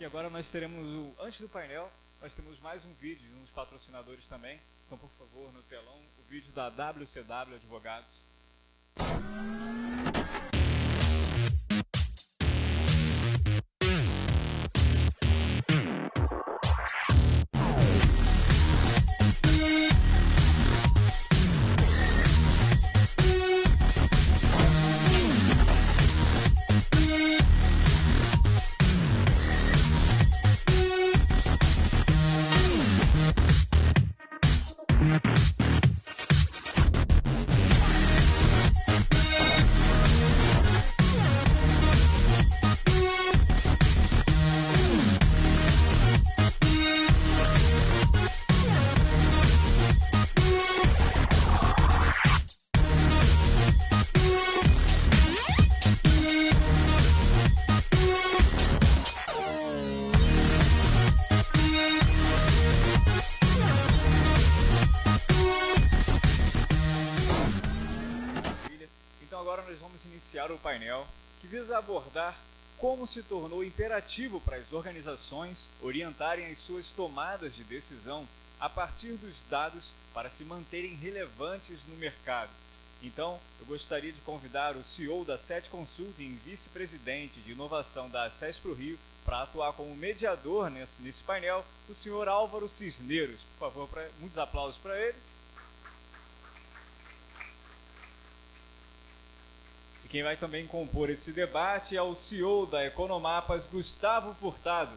agora nós teremos, antes do painel, nós temos mais um vídeo de uns patrocinadores também. Então, por favor, no telão, o vídeo da WCW Advogados. Então agora nós vamos iniciar o painel que visa abordar como se tornou imperativo para as organizações orientarem as suas tomadas de decisão a partir dos dados para se manterem relevantes no mercado. Então, eu gostaria de convidar o CEO da SET Consulting, vice-presidente de inovação da SES para o Rio, para atuar como mediador nesse painel, o senhor Álvaro Cisneros. Por favor, muitos aplausos para ele. E quem vai também compor esse debate é o CEO da Economapas, Gustavo Furtado.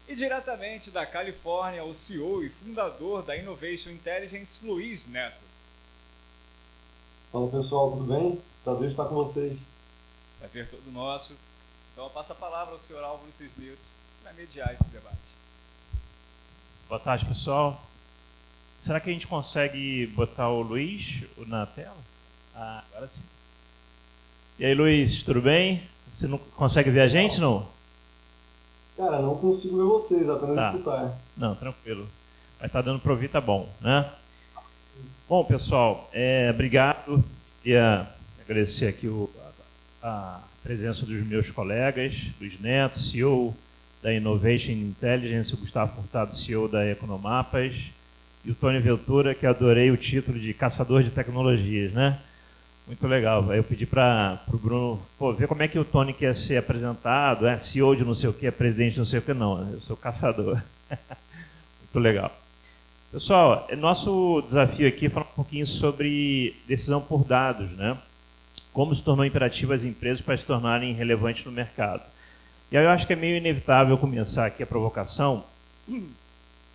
E diretamente da Califórnia, o CEO e fundador da Innovation Intelligence, Luiz Neto. Fala pessoal, tudo bem? Prazer estar com vocês. Prazer todo nosso. Então eu passo a palavra ao senhor Álvaro Cisneros para mediar esse debate. Boa tarde, pessoal. Será que a gente consegue botar o Luiz na tela? Ah, agora sim. E aí, Luiz, tudo bem? Você não consegue ver a gente, não? Cara, não consigo ver vocês, apenas escutar. Não, tranquilo. Vai estar dando para ouvir, tá bom, né? Bom, pessoal, obrigado. Queria agradecer aqui a presença dos meus colegas, Luiz Neto, CEO da Innovation Intelligence, o Gustavo Furtado, CEO da Economapas, e o Tony Ventura, que adorei o título de Caçador de Tecnologias, né? Muito legal. Aí eu pedi para o Bruno ver como é que o Tony quer ser apresentado, CEO de não sei o que, presidente de não sei o que, não. Eu sou caçador. Muito legal. Pessoal, nosso desafio aqui é falar um pouquinho sobre decisão por dados, né? Como se tornou imperativo as empresas para se tornarem relevantes no mercado. E aí eu acho que é meio inevitável começar aqui a provocação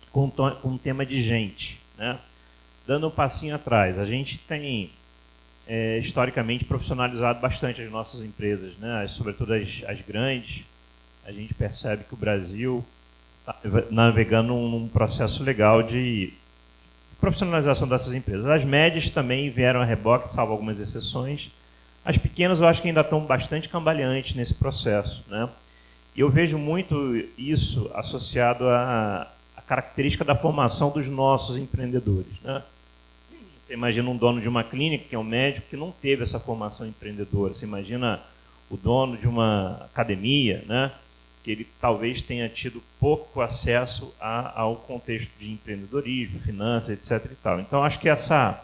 com um tema de gente, né? Dando um passinho atrás, a gente tem historicamente profissionalizado bastante as nossas empresas, né? Sobretudo as grandes. A gente percebe que o Brasil está navegando num processo legal de profissionalização dessas empresas. As médias também vieram a reboque, salvo algumas exceções. As pequenas eu acho que ainda estão bastante cambaleantes nesse processo, né? E eu vejo muito isso associado à característica da formação dos nossos empreendedores, né? Você imagina um dono de uma clínica, que é um médico, que não teve essa formação empreendedora. Você imagina o dono de uma academia, né, que ele talvez tenha tido pouco acesso ao contexto de empreendedorismo, finanças, etc. E tal. Então, acho que essa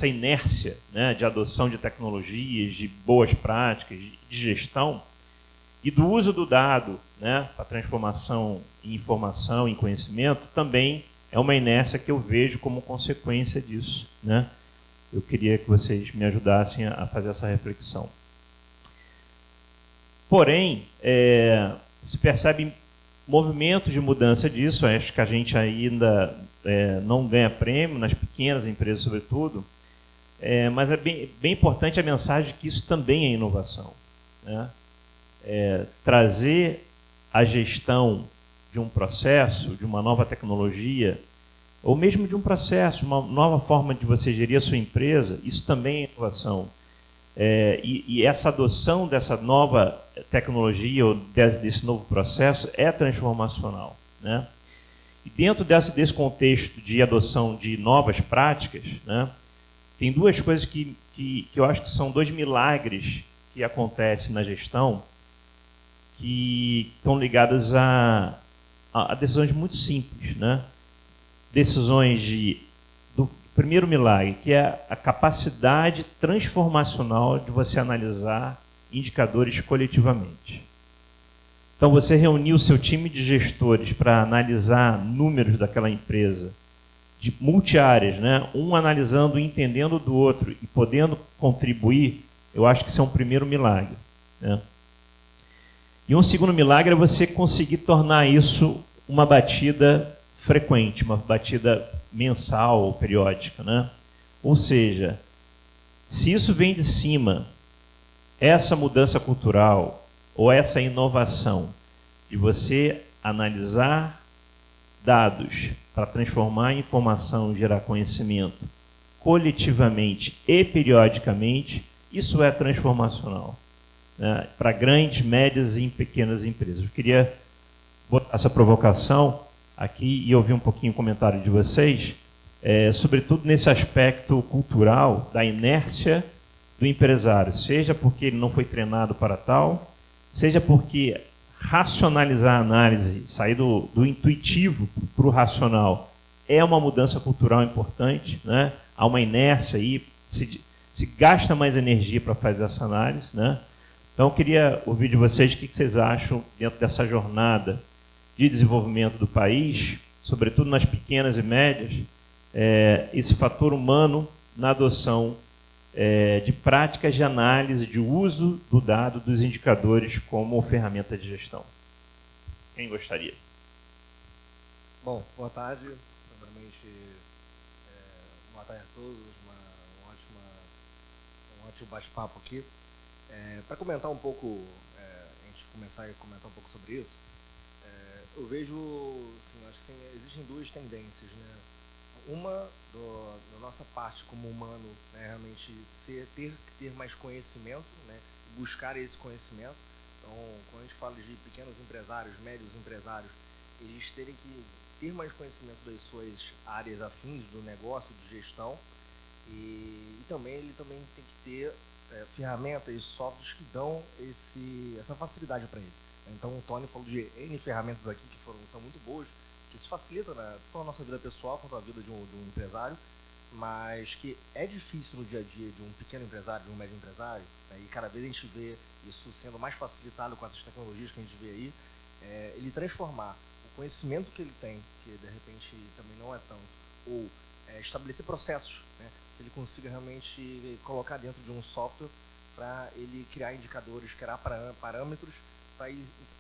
inércia, né, de adoção de tecnologias, de boas práticas, de gestão, e do uso do dado, né, para transformação em informação, em conhecimento, também é uma inércia que eu vejo como consequência disso, né? Eu queria que vocês me ajudassem a fazer essa reflexão. Porém, se percebe movimento de mudança disso. Acho que a gente ainda não ganha prêmio, nas pequenas empresas sobretudo, mas é bem importante a mensagem de que isso também é inovação, né? Trazer a gestão de um processo, de uma nova tecnologia, ou mesmo de um processo, uma nova forma de você gerir a sua empresa, isso também é inovação. E essa adoção dessa nova tecnologia ou desse novo processo é transformacional, né? E dentro desse contexto de adoção de novas práticas, né, tem duas coisas que eu acho que são dois milagres que acontecem na gestão que estão ligadas a decisões muito simples, né? Decisões do primeiro milagre, que é a capacidade transformacional de você analisar indicadores coletivamente. Então, você reuniu o seu time de gestores para analisar números daquela empresa, de multiáreas, né? Um analisando e entendendo do outro e podendo contribuir, eu acho que isso é um primeiro milagre, né? E um segundo milagre é você conseguir tornar isso uma batida frequente, uma batida mensal ou periódica, né? Ou seja, se isso vem de cima, essa mudança cultural ou essa inovação de você analisar dados para transformar em informação e gerar conhecimento coletivamente e periodicamente, isso é transformacional, né? Para grandes, médias e pequenas empresas. Eu queria botar essa provocação aqui e ouvir um pouquinho o comentário de vocês, sobretudo nesse aspecto cultural da inércia do empresário, seja porque ele não foi treinado para tal, seja porque racionalizar a análise, sair do intuitivo para o racional, é uma mudança cultural importante, né? Há uma inércia aí, se gasta mais energia para fazer essa análise, né? Então, eu queria ouvir de vocês o que vocês acham dentro dessa jornada de desenvolvimento do país, sobretudo nas pequenas e médias, esse fator humano na adoção de práticas de análise, de uso do dado, dos indicadores como ferramenta de gestão. Quem gostaria? Bom, boa tarde. Primeiramente, boa tarde a todos. Um ótimo bate-papo aqui. Para comentar um pouco, a gente começar a comentar um pouco sobre isso, eu vejo, assim, acho que sim, existem duas tendências, né? Uma da nossa parte como humano, né, realmente ter que ter mais conhecimento, né, buscar esse conhecimento. Então, quando a gente fala de pequenos empresários, médios empresários, eles terem que ter mais conhecimento das suas áreas afins do negócio, de gestão, e também ele também tem que ter ferramentas e softwares que dão essa facilidade para ele. Então, o Tony falou de N ferramentas aqui que são muito boas, que isso facilita, né, tanto a nossa vida pessoal quanto a vida de um empresário, mas que é difícil no dia a dia de um pequeno empresário, de um médio empresário, né, e cada vez a gente vê isso sendo mais facilitado com essas tecnologias que a gente vê aí, ele transformar o conhecimento que ele tem, que de repente também não é tanto, ou estabelecer processos, né, que ele consiga realmente colocar dentro de um software para ele criar indicadores, criar parâmetros, para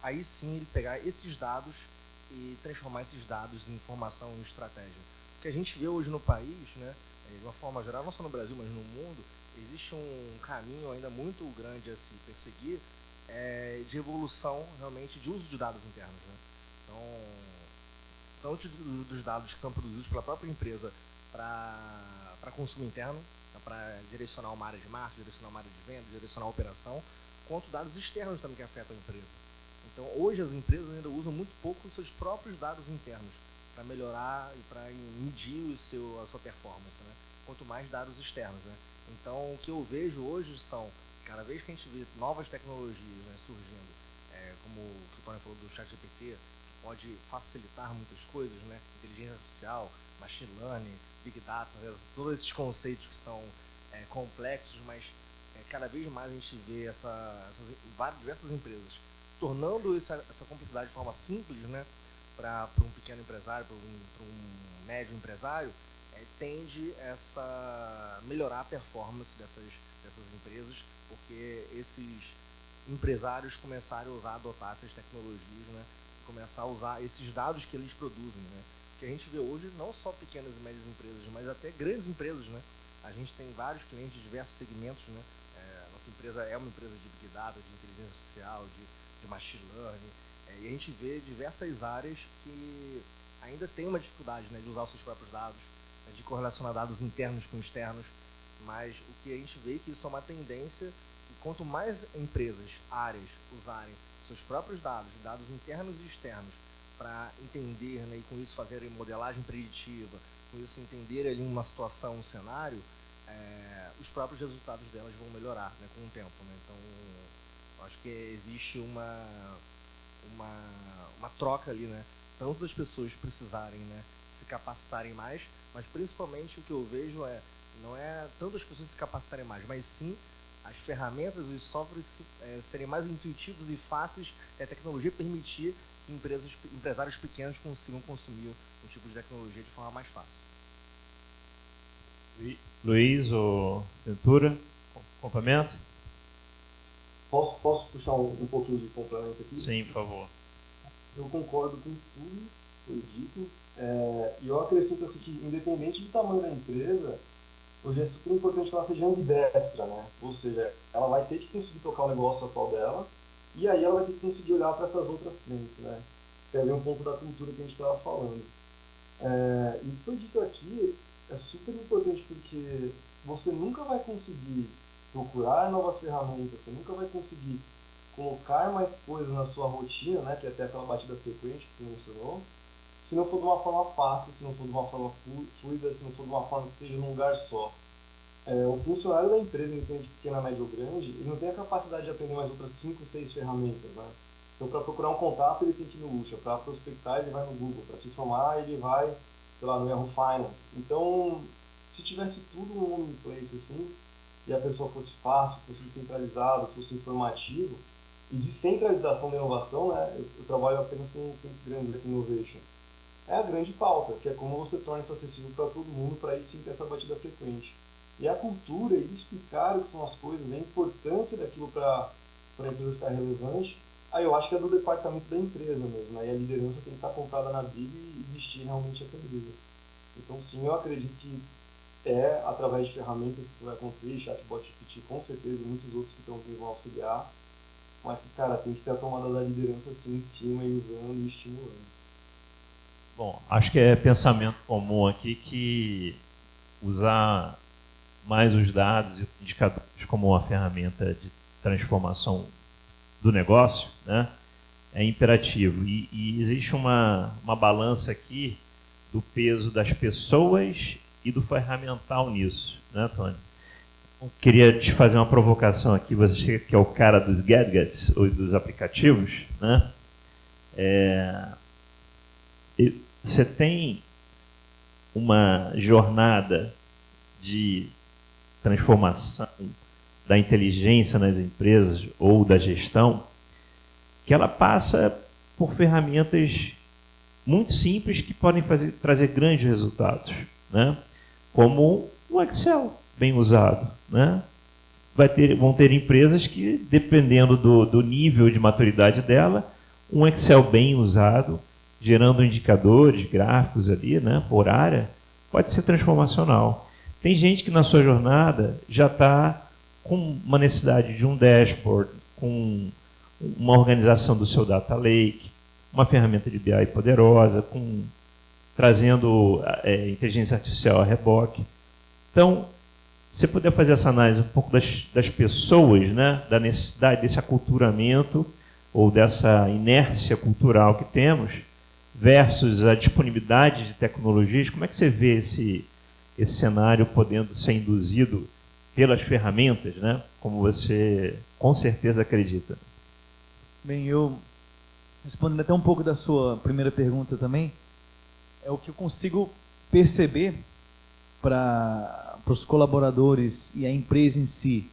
aí sim ele pegar esses dados e transformar esses dados em informação e estratégia. O que a gente vê hoje no país, né, de uma forma geral, não só no Brasil, mas no mundo, existe um caminho ainda muito grande a se perseguir de evolução realmente de uso de dados internos, né? Então, tanto dos dados que são produzidos pela própria empresa para consumo interno, para direcionar uma área de marketing, direcionar uma área de venda, direcionar a operação, quanto dados externos também que afetam a empresa. Então, hoje as empresas ainda usam muito pouco os seus próprios dados internos para melhorar e para medir a sua performance, né? Quanto mais dados externos, né? Então, o que eu vejo hoje são, cada vez que a gente vê novas tecnologias, né, surgindo, como o que o Tony falou do ChatGPT, que pode facilitar muitas coisas, né? Inteligência artificial, machine learning, big data, todos esses conceitos que são complexos, mas cada vez mais a gente vê diversas empresas tornando essa complexidade de forma simples, né, para um pequeno empresário, para um médio empresário, tende a melhorar a performance dessas empresas, porque esses empresários começarem a adotar essas tecnologias, né, começar a usar esses dados que eles produzem, né, que a gente vê hoje não só pequenas e médias empresas, mas até grandes empresas, né. A gente tem vários clientes de diversos segmentos, né. Nossa empresa é uma empresa de big data, de inteligência artificial, de machine learning, e a gente vê diversas áreas que ainda tem uma dificuldade, né, de usar os seus próprios dados, né, de correlacionar dados internos com externos, mas o que a gente vê é que isso é uma tendência, e quanto mais empresas, áreas usarem seus próprios dados internos e externos, para entender, né, e com isso fazerem modelagem preditiva, com isso entender ali uma situação, um cenário, os próprios resultados delas vão melhorar, né, com o tempo, né? Então, acho que existe uma troca ali, né? Tanto das pessoas precisarem, né, se capacitarem mais, mas principalmente o que eu vejo não é tanto as pessoas se capacitarem mais, mas sim as ferramentas, os softwares serem mais intuitivos e fáceis, e a tecnologia permitir que empresários pequenos consigam consumir um tipo de tecnologia de forma mais fácil. Luiz ou Ventura, complemento? Posso puxar um pouquinho de complemento aqui? Sim, por favor. Eu concordo com tudo que foi dito. E eu acrescento assim que, independente do tamanho da empresa, hoje é super importante que ela seja ambidestra, né? Ou seja, ela vai ter que conseguir tocar o negócio atual dela, e aí ela vai ter que conseguir olhar para essas outras frentes, né? Que é um ponto da cultura que a gente estava falando. E o que foi dito aqui é super importante porque você nunca vai conseguir procurar novas ferramentas, você nunca vai conseguir colocar mais coisas na sua rotina, né? Que é até aquela batida frequente que você mencionou, se não for de uma forma fácil, se não for de uma forma fluida, se não for de uma forma que esteja num lugar só. O funcionário da empresa, independente de pequena, média ou grande, ele não tem a capacidade de aprender mais outras 5, 6 ferramentas, né? Então, para procurar um contato, ele tem que ir no Lucha. Para prospectar, ele vai no Google. Para se informar, ele vai, sei lá, no Yahoo Finance. Então, se tivesse tudo no home place, assim, e a pessoa fosse fácil, fosse descentralizado, fosse informativo, e descentralização da inovação, né? Eu trabalho apenas com clientes grandes aqui no Innovation. É a grande pauta, que é como você torna isso acessível para todo mundo, para aí sim ter essa batida frequente. E a cultura, e explicar o que são as coisas, a importância daquilo para a empresa ficar relevante, aí eu acho que é do departamento da empresa mesmo, né? E a liderança tem que estar comprada na Bíblia e vestir realmente a camisa. Então sim, eu acredito que é através de ferramentas que isso vai acontecer, chatbot GPT com certeza, e muitos outros que estão vindo vão auxiliar, mas que, cara, tem que ter a tomada da liderança assim em cima e usando e estimulando. Bom, acho que é pensamento comum aqui que usar mais os dados e indicadores como uma ferramenta de transformação do negócio, né, é imperativo. E existe uma balança aqui do peso das pessoas e do ferramental nisso, né, Tony? Eu queria te fazer uma provocação aqui, você que é o cara dos gadgets ou dos aplicativos, né? Você tem uma jornada de transformação da inteligência nas empresas ou da gestão que ela passa por ferramentas muito simples que podem trazer grandes resultados, né? Como o Excel bem usado, né? Vão ter empresas que, dependendo do nível de maturidade dela, um Excel bem usado, gerando indicadores, gráficos ali, né, por área, pode ser transformacional. Tem gente que na sua jornada já está com uma necessidade de um dashboard, com uma organização do seu data lake, uma ferramenta de BI poderosa, trazendo inteligência artificial a reboque. Então, se você puder fazer essa análise um pouco das pessoas, né, da necessidade desse aculturamento ou dessa inércia cultural que temos, versus a disponibilidade de tecnologias, como é que você vê esse cenário podendo ser induzido pelas ferramentas, né? Como você com certeza acredita? Bem, eu respondendo até um pouco da sua primeira pergunta também, é o que eu consigo perceber para os colaboradores e a empresa em si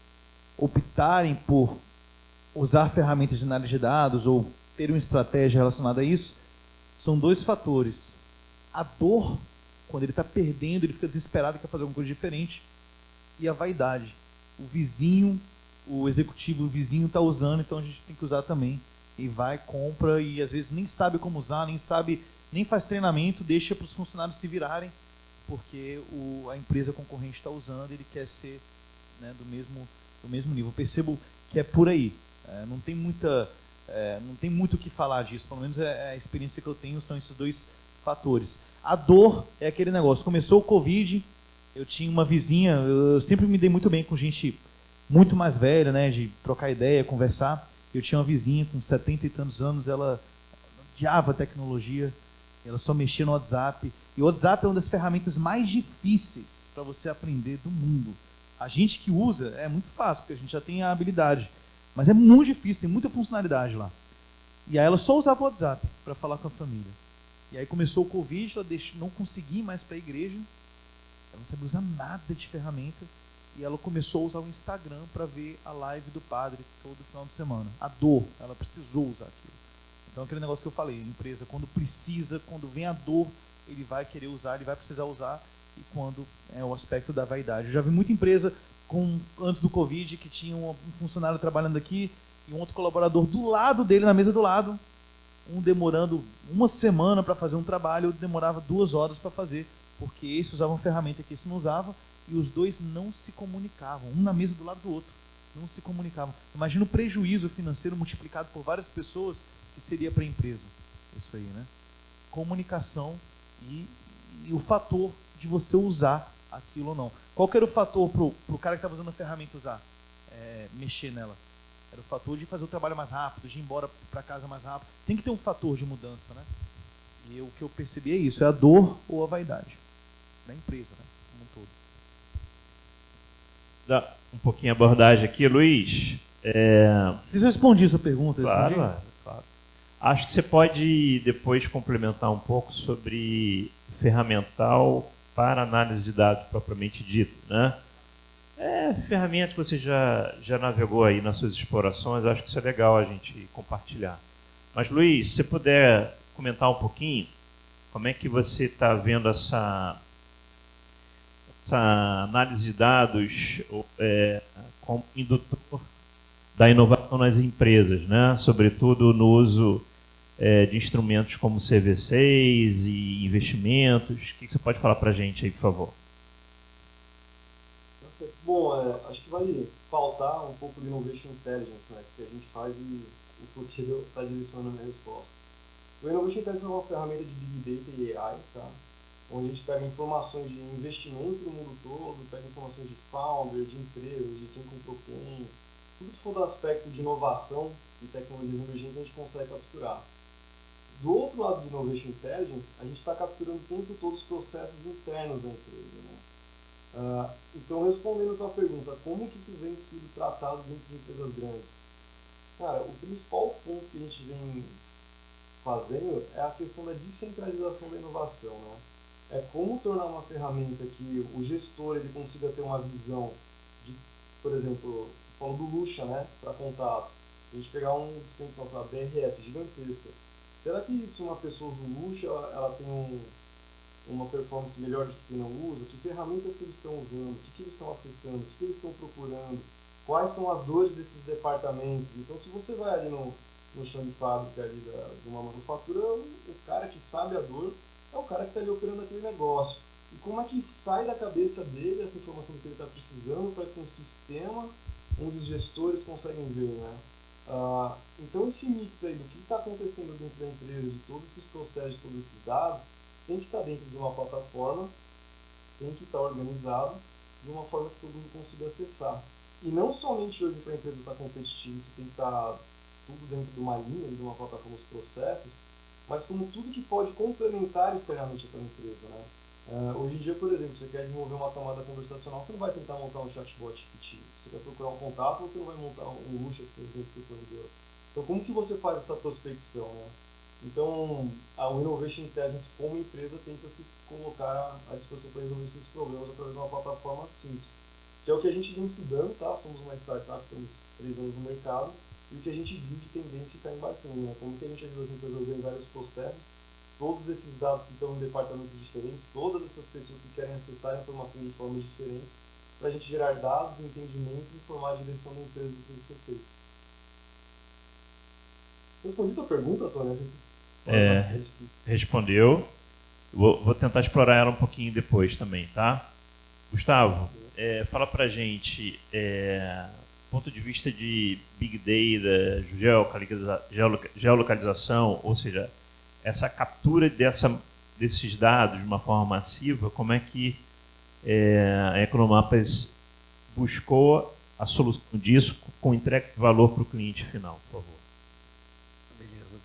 optarem por usar ferramentas de análise de dados ou ter uma estratégia relacionada a isso. São dois fatores. A dor, quando ele está perdendo, ele fica desesperado e quer fazer alguma coisa diferente. E a vaidade. O vizinho, o executivo, o vizinho está usando, então a gente tem que usar também. E vai, compra e às vezes nem sabe como usar, nem faz treinamento, deixa para os funcionários se virarem, porque a empresa concorrente está usando e ele quer ser, né, do mesmo nível. Eu percebo que é por aí. Não tem muito o que falar disso, pelo menos a experiência que eu tenho são esses dois fatores. A dor é aquele negócio, começou o Covid, eu tinha uma vizinha, eu sempre me dei muito bem com gente muito mais velha, né, de trocar ideia, conversar. Eu tinha uma vizinha com 70 e tantos anos, ela odiava a tecnologia, Ela só mexia no WhatsApp. E o WhatsApp é uma das ferramentas mais difíceis para você aprender do mundo. A gente que usa é muito fácil, porque a gente já tem a habilidade. Mas é muito difícil, tem muita funcionalidade lá. E aí ela só usava o WhatsApp para falar com a família. E aí começou o Covid, ela não conseguia ir mais para a igreja. Ela não sabia usar nada de ferramenta. E ela começou a usar o Instagram para ver a live do padre todo final de semana. A dor, ela precisou usar aquilo. Então aquele negócio que eu falei, a empresa quando precisa, quando vem a dor, ele vai querer usar, ele vai precisar usar. E quando é o aspecto da vaidade. Eu já vi muita empresa antes do Covid que tinha um funcionário trabalhando aqui e um outro colaborador do lado dele, na mesa do lado, um demorando uma semana para fazer um trabalho, outro demorava 2 horas para fazer, porque esse usava uma ferramenta que esse não usava, e os dois não se comunicavam, um na mesa do lado do outro, não se comunicavam. Imagina o prejuízo financeiro multiplicado por várias pessoas que seria para a empresa. Isso aí, né? Comunicação e o fator de você usar aquilo ou não. Qual que era o fator para o cara que estava usando a ferramenta usar? Mexer nela. Era o fator de fazer o trabalho mais rápido, de ir embora para casa mais rápido. Tem que ter um fator de mudança, né? E o que eu percebi é isso, é a dor ou a vaidade da empresa, né? Como um todo. Dá um pouquinho a abordagem aqui, Luiz. Eu respondi essa pergunta. Claro. Acho que você pode depois complementar um pouco sobre ferramental para análise de dados propriamente dito, né? Ferramenta que você já navegou aí nas suas explorações, acho que isso é legal a gente compartilhar. Mas, Luiz, se você puder comentar um pouquinho, como é que você está vendo essa análise de dados como indutor da inovação nas empresas, né? Sobretudo no uso de instrumentos como CVCs e investimentos. O que você pode falar para a gente aí, por favor? Bom, acho que vai faltar um pouco de Innovation Intelligence, né, que a gente faz e o Portillo está direcionando a minha resposta. O Innovation Intelligence é uma ferramenta de Big Data e AI, tá? Onde a gente pega informações de investimento no mundo todo, pega informações de founder, de empresas, de quem comprou quem, tudo que for do aspecto de inovação e tecnologias emergentes a gente consegue capturar. Do outro lado do Innovation Intelligence, a gente está capturando o tempo todo os processos internos da empresa, né? Então, respondendo a tua pergunta, como que isso vem sendo tratado dentro de empresas grandes? Cara, o principal ponto que a gente vem fazendo é a questão da descentralização da inovação, né? É como tornar uma ferramenta que o gestor ele consiga ter uma visão de, por exemplo, falando do Lucha, né, para contatos. A gente pegar um dispensação, sei lá, BRF gigantesca. Será que se uma pessoa usa o Lucha, ela tem uma performance melhor do que quem não usa? Que ferramentas que eles estão usando? O que eles estão acessando? O que eles estão procurando? Quais são as dores desses departamentos? Então, se você vai ali no chão de fábrica ali de uma manufatura, o cara que sabe a dor é o cara que está ali operando aquele negócio. E como é que sai da cabeça dele essa informação que ele está precisando para que um sistema onde os gestores conseguem ver, né? Então, esse mix aí do que está acontecendo dentro da empresa, de todos esses processos, de todos esses dados, tem que estar dentro de uma plataforma, tem que estar organizado de uma forma que todo mundo consiga acessar. E não somente hoje para a empresa estar competitiva, isso tem que estar tudo dentro de uma linha, de uma plataforma, os processos, mas como tudo que pode complementar externamente aquela empresa, né? Hoje em dia, por exemplo, você quer desenvolver uma camada conversacional, você não vai tentar montar um chatbot fictício. Você quer procurar um contato, você não vai montar um Lucha, por exemplo, que o Tony deu. Então, como que você faz essa prospecção, né? Então, o Innovation Intelligence como empresa tenta se colocar à disposição para resolver esses problemas através de uma plataforma simples. Que é o que a gente vem estudando, tá? Somos uma startup, temos 3 anos no mercado, e o que a gente viu de tendência está embarcando, né? Como que a gente ajuda as empresas a organizarem os processos, todos esses dados que estão em departamentos diferentes, todas essas pessoas que querem acessar informações de formas diferentes, para a gente gerar dados, entendimento e informar a direção da empresa do que tem que ser feito. Respondi a tua pergunta, Tony? Respondeu. Vou tentar explorar ela um pouquinho depois também, tá? Gustavo, fala pra gente, ponto de vista de Big Data, geolocalização, ou seja, essa captura desses dados de uma forma massiva, como é que a Economapas buscou a solução disso com entrega de valor para o cliente final, por favor? Beleza.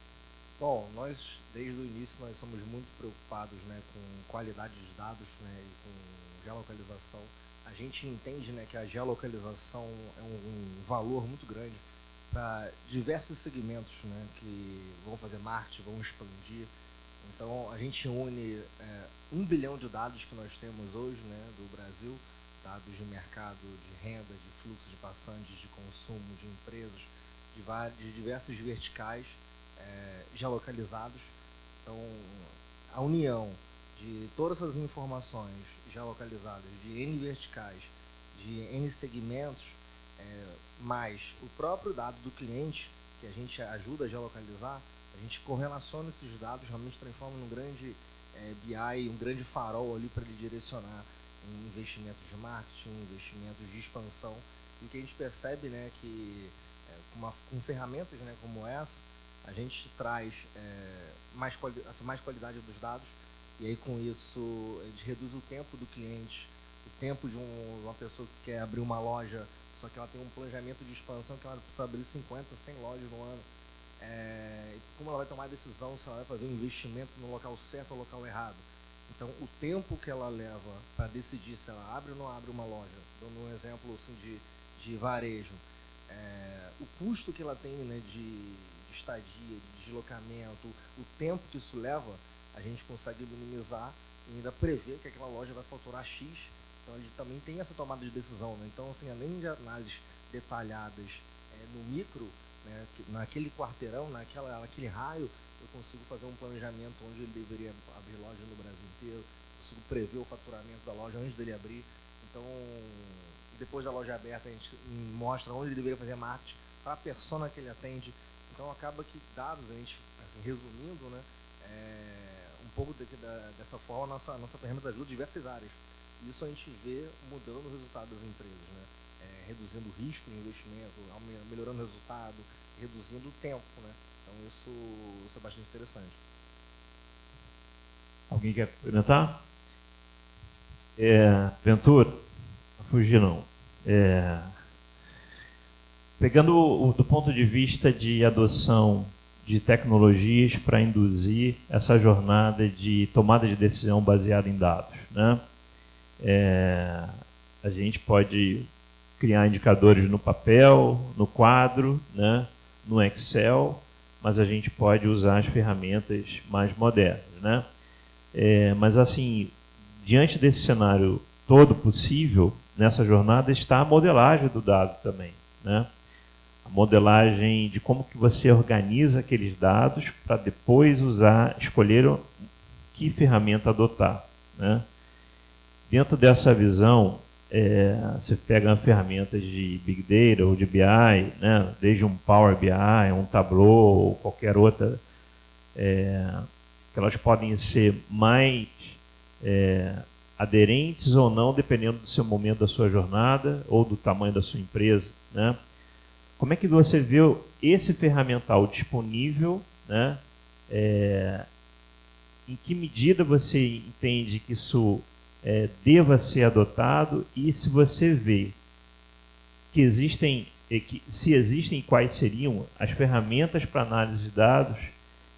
Bom, nós, desde o início, nós somos muito preocupados, né, com qualidade de dados, né, e com geolocalização. A gente entende, né, que a geolocalização é um valor muito grande para diversos segmentos, né, que vão fazer marketing, vão expandir. Então, a gente une 1 bilhão de dados que nós temos hoje, né, do Brasil, dados de mercado, de renda, de fluxo de passantes, de consumo, de empresas, de diversas verticais, geolocalizados. Então, a união de todas essas informações geolocalizadas, de N verticais, de N segmentos, mais o próprio dado do cliente, que a gente ajuda a geolocalizar, a gente correlaciona esses dados, realmente transforma num grande BI, um grande farol ali para ele direcionar em investimentos de marketing, investimentos de expansão. E o que a gente percebe, né, que com ferramentas, né, como essa, a gente traz mais qualidade dos dados, e aí com isso a gente reduz o tempo do cliente, o tempo de uma pessoa que quer abrir uma loja, só que ela tem um planejamento de expansão que ela precisa abrir 50, 100 lojas no ano. Como ela vai tomar a decisão se ela vai fazer um investimento no local certo ou no local errado. Então, o tempo que ela leva para decidir se ela abre ou não abre uma loja, dando um exemplo assim, de varejo, o custo que ela tem, né, de estadia, de deslocamento, o tempo que isso leva, a gente consegue minimizar e ainda prever que aquela loja vai faturar X. Então, a gente também tem essa tomada de decisão, né? Então, assim, além de análises detalhadas no micro, né, naquele quarteirão, naquele raio, eu consigo fazer um planejamento onde ele deveria abrir loja no Brasil inteiro, consigo prever o faturamento da loja antes dele abrir. Então, depois da loja aberta, a gente mostra onde ele deveria fazer marketing para a persona que ele atende. Então, acaba que dados, a gente, assim, resumindo, né, um pouco dessa forma, a nossa ferramenta ajuda diversas áreas. Isso a gente vê mudando o resultado das empresas, né? Reduzindo o risco de investimento, melhorando o resultado, reduzindo o tempo, né? Então isso é bastante interessante. Alguém quer comentar? Ventura, não fugir não. Pegando do ponto de vista de adoção de tecnologias para induzir essa jornada de tomada de decisão baseada em dados, né? A gente pode criar indicadores no papel, no quadro, né, no Excel, mas a gente pode usar as ferramentas mais modernas, né? Mas assim, diante desse cenário todo possível, nessa jornada está a modelagem do dado também, né? A modelagem de como que você organiza aqueles dados para depois escolher que ferramenta adotar, né? Dentro dessa visão, você pega ferramentas de Big Data ou de BI, né, desde um Power BI, um Tableau ou qualquer outra, que elas podem ser mais aderentes ou não, dependendo do seu momento da sua jornada ou do tamanho da sua empresa, né? Como é que você vê esse ferramental disponível, né? Em que medida você entende que isso deva ser adotado, e se você vê que se existem, quais seriam as ferramentas para análise de dados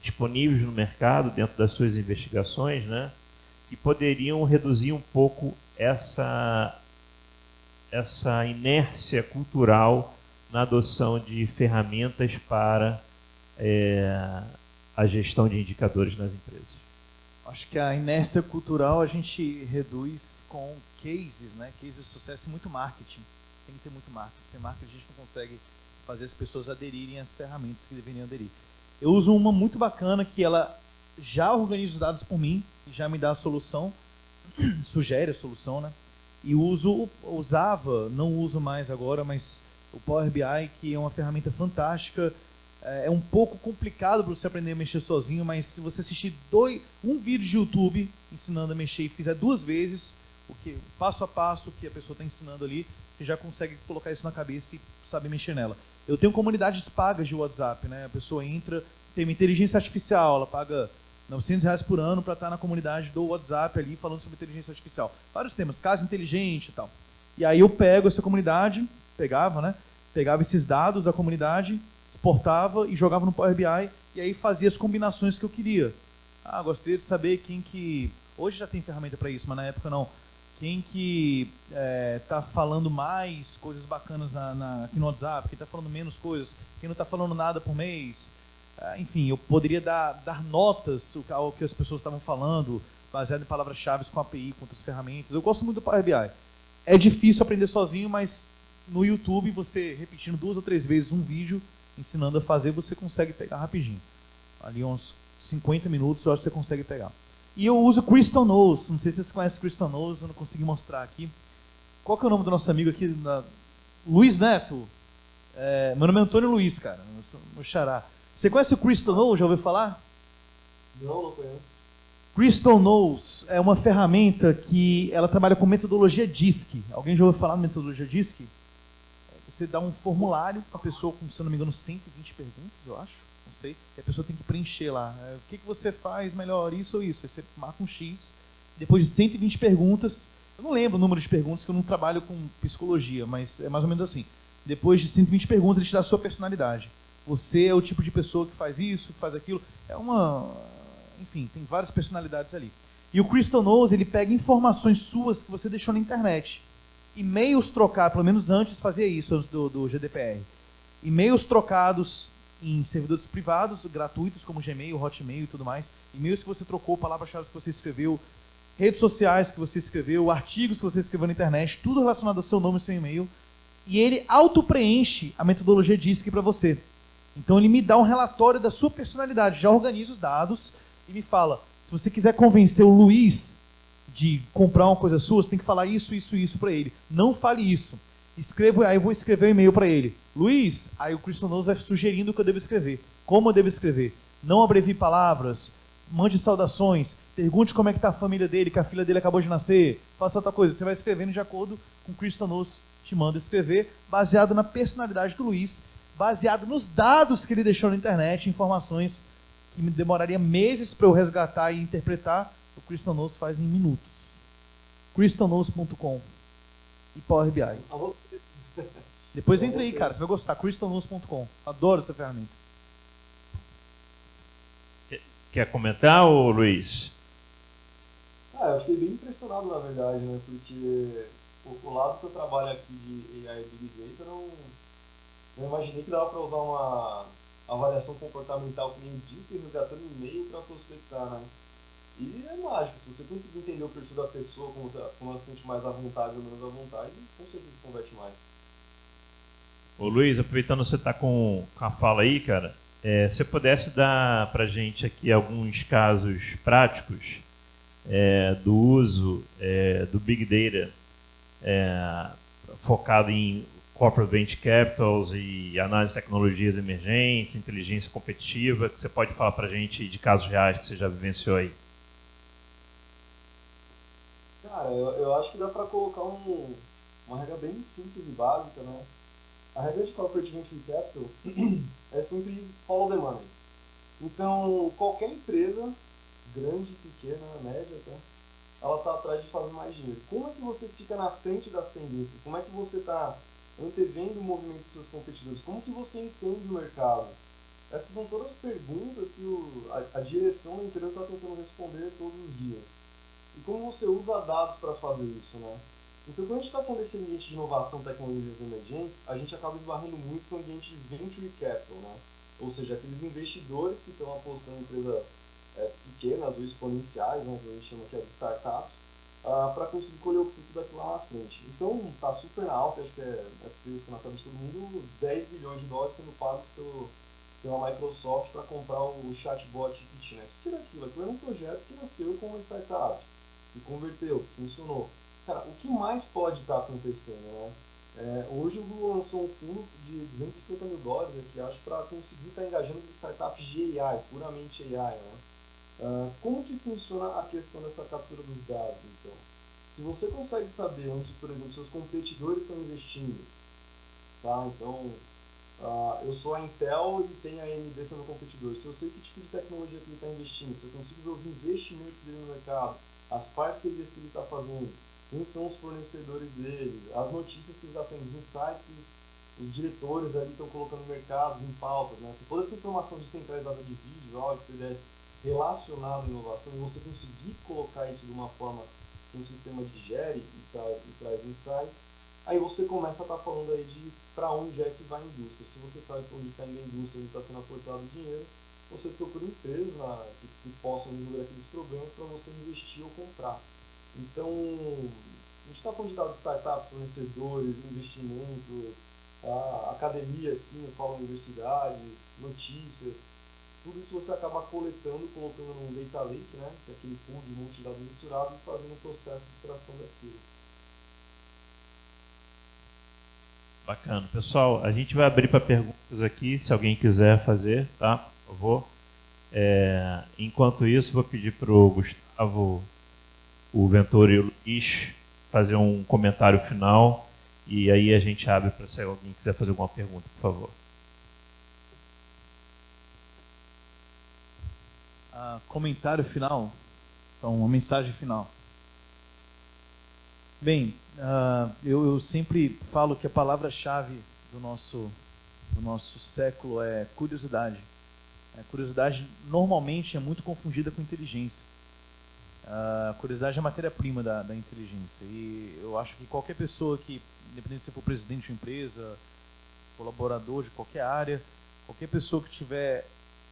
disponíveis no mercado dentro das suas investigações, né, que poderiam reduzir um pouco essa inércia cultural na adoção de ferramentas para a gestão de indicadores nas empresas. Acho que a inércia cultural a gente reduz com cases, né? Cases de sucesso e muito marketing. Tem que ter muito marketing. Sem marketing a gente não consegue fazer as pessoas aderirem às ferramentas que deveriam aderir. Eu uso uma muito bacana que ela já organiza os dados por mim e já me dá a solução, sugere a solução, né? E usava, não uso mais agora, mas o Power BI, que é uma ferramenta fantástica. É um pouco complicado para você aprender a mexer sozinho, mas se você assistir um vídeo de YouTube ensinando a mexer e fizer 2 vezes, passo a passo que a pessoa está ensinando ali, você já consegue colocar isso na cabeça e saber mexer nela. Eu tenho comunidades pagas de WhatsApp, né? A pessoa entra, tem uma inteligência artificial, ela paga R$900 por ano para estar na comunidade do WhatsApp ali falando sobre inteligência artificial. Vários temas, casa inteligente e tal. E aí eu pego essa comunidade, pegava esses dados da comunidade, exportava e jogava no Power BI e aí fazia as combinações que eu queria. Gostaria de saber quem que... Hoje já tem ferramenta para isso, mas na época não. Quem que tá falando mais coisas bacanas aqui no WhatsApp, quem tá falando menos coisas, quem não tá falando nada por mês. Enfim, eu poderia dar notas ao que as pessoas estavam falando, baseado em palavras-chave com API, com outras ferramentas. Eu gosto muito do Power BI. É difícil aprender sozinho, mas no YouTube, você repetindo 2 ou 3 vezes um vídeo, ensinando a fazer, você consegue pegar rapidinho. Ali uns 50 minutos, eu acho que você consegue pegar. E eu uso Crystal Knows. Não sei se vocês conhecem Crystal Knows, eu não consegui mostrar aqui. Qual que é o nome do nosso amigo aqui? Luiz Neto. Meu nome é Antônio Luiz, cara. Meu xará. Você conhece o Crystal Knows? Já ouviu falar? Não conheço. Crystal Knows é uma ferramenta que ela trabalha com metodologia DISC. Alguém já ouviu falar na metodologia DISC? Você dá um formulário para a pessoa com, se eu não me engano, 120 perguntas, eu acho. Não sei. E a pessoa tem que preencher lá. O que você faz melhor, isso ou isso? Aí você marca um X. Depois de 120 perguntas, eu não lembro o número de perguntas, que eu não trabalho com psicologia, mas é mais ou menos assim. Depois de 120 perguntas, ele te dá a sua personalidade. Você é o tipo de pessoa que faz isso, que faz aquilo. Enfim, tem várias personalidades ali. E o Crystal Knows, ele pega informações suas que você deixou na internet. E-mails trocados, pelo menos antes fazia isso, antes do GDPR. E-mails trocados em servidores privados, gratuitos, como Gmail, Hotmail e tudo mais. E-mails que você trocou, palavras-chave que você escreveu, redes sociais que você escreveu, artigos que você escreveu na internet, tudo relacionado ao seu nome e seu e-mail. E ele auto-preenche a metodologia DISC para você. Então ele me dá um relatório da sua personalidade, já organiza os dados e me fala, se você quiser convencer o Luiz de comprar uma coisa sua, você tem que falar isso, isso, isso para ele. Não fale isso. Aí eu vou escrever um e-mail para ele. Luiz, aí o Crystal Knows vai sugerindo o que eu devo escrever. Como eu devo escrever? Não abrevie palavras, mande saudações, pergunte como é que está a família dele, que a filha dele acabou de nascer, faça outra coisa. Você vai escrevendo de acordo com o Crystal Knows te manda escrever, baseado na personalidade do Luiz, baseado nos dados que ele deixou na internet, informações que me demoraria meses para eu resgatar e interpretar, o Crystal Knows faz em minutos. crystalknows.com e Power BI. Depois entra aí, cara, você vai gostar. crystalknows.com. Adoro essa ferramenta. Quer comentar, ô Luiz? Eu fiquei bem impressionado, na verdade, né? Porque o lado que eu trabalho aqui de AI e Big Data, não imaginei que dava para usar uma avaliação comportamental que nem diz, que resgatando e-mail para prospectar, né? E é mágico, se você conseguir entender o perfil da pessoa, como ela se sente mais à vontade ou menos à vontade, com certeza converte mais. Ô Luiz, aproveitando que você está com a fala aí, cara, se você pudesse dar para a gente aqui alguns casos práticos do uso do Big Data focado em Corporate Venture Capitals e análise de tecnologias emergentes, inteligência competitiva, que você pode falar para a gente de casos reais que você já vivenciou aí. Cara, eu acho que dá para colocar uma regra bem simples e básica, né? A regra de Corporate Venture Capital é sempre follow the money. Então, qualquer empresa, grande, pequena, média, tá? Ela está atrás de fazer mais dinheiro. Como é que você fica na frente das tendências? Como é que você está antevendo o movimento dos seus competidores? Como que você entende o mercado? Essas são todas perguntas que a direção da empresa está tentando responder todos os dias. E como você usa dados para fazer isso, né? Então, quando a gente está falando desse ambiente de inovação, tecnologias emergentes, a gente acaba esbarrando muito com o ambiente de venture capital, né? Ou seja, aqueles investidores que estão apostando em empresas pequenas ou exponenciais, né, que a gente chama aqui as startups, para conseguir colher o fruto daquilo lá na frente. Então, está super na alta, acho que é fresco na cabeça de todo mundo, 10 bilhões de dólares sendo pagos pela Microsoft para comprar o chatbot GitNet. O que era aquilo? Aquilo era um projeto que nasceu com uma startup, que converteu, que funcionou. Cara, o que mais pode estar acontecendo, né? Hoje o Google lançou um fundo de 250 mil dólares aqui, acho, para conseguir estar engajando startups de AI, puramente AI, né? Como que funciona a questão dessa captura dos dados, então? Se você consegue saber onde, por exemplo, seus competidores estão investindo, tá? Então, eu sou a Intel e tenho a AMD que é meu competidor. Se eu sei que tipo de tecnologia que ele está investindo, se eu consigo ver os investimentos dele no mercado, as parcerias que ele está fazendo, quem são os fornecedores deles, as notícias que ele está sendo, os insights os diretores ali estão colocando mercados em pautas, né? Se toda essa informação descentralizada de vídeo, áudio, PDF, relacionada à inovação, e você conseguir colocar isso de uma forma que um sistema digere e traz insights, aí você começa a estar falando aí de para onde é que vai a indústria. Se você sabe para onde está indo a indústria, onde está sendo aportado o dinheiro, você procura empresas que possam resolver aqueles problemas para você investir ou comprar. Então, a gente está falando de dados de startups, fornecedores, investimentos, a academia, assim, eu falo universidades, notícias, tudo isso você acaba coletando, colocando num data lake, né, que é aquele pool de um monte de dados misturado e fazendo um processo de extração daquilo. Bacana. Pessoal, a gente vai abrir para perguntas aqui, se alguém quiser fazer, tá? Por favor. Enquanto isso, vou pedir para o Gustavo, o Ventura e o Luiz fazer um comentário final e aí a gente abre para se alguém quiser fazer alguma pergunta, por favor. Comentário final, então uma mensagem final. Bem, eu sempre falo que a palavra-chave do nosso século é curiosidade. A curiosidade normalmente é muito confundida com inteligência. A curiosidade é a matéria-prima da inteligência. E eu acho que qualquer pessoa que, independente se for presidente de uma empresa, colaborador de qualquer área, qualquer pessoa que tiver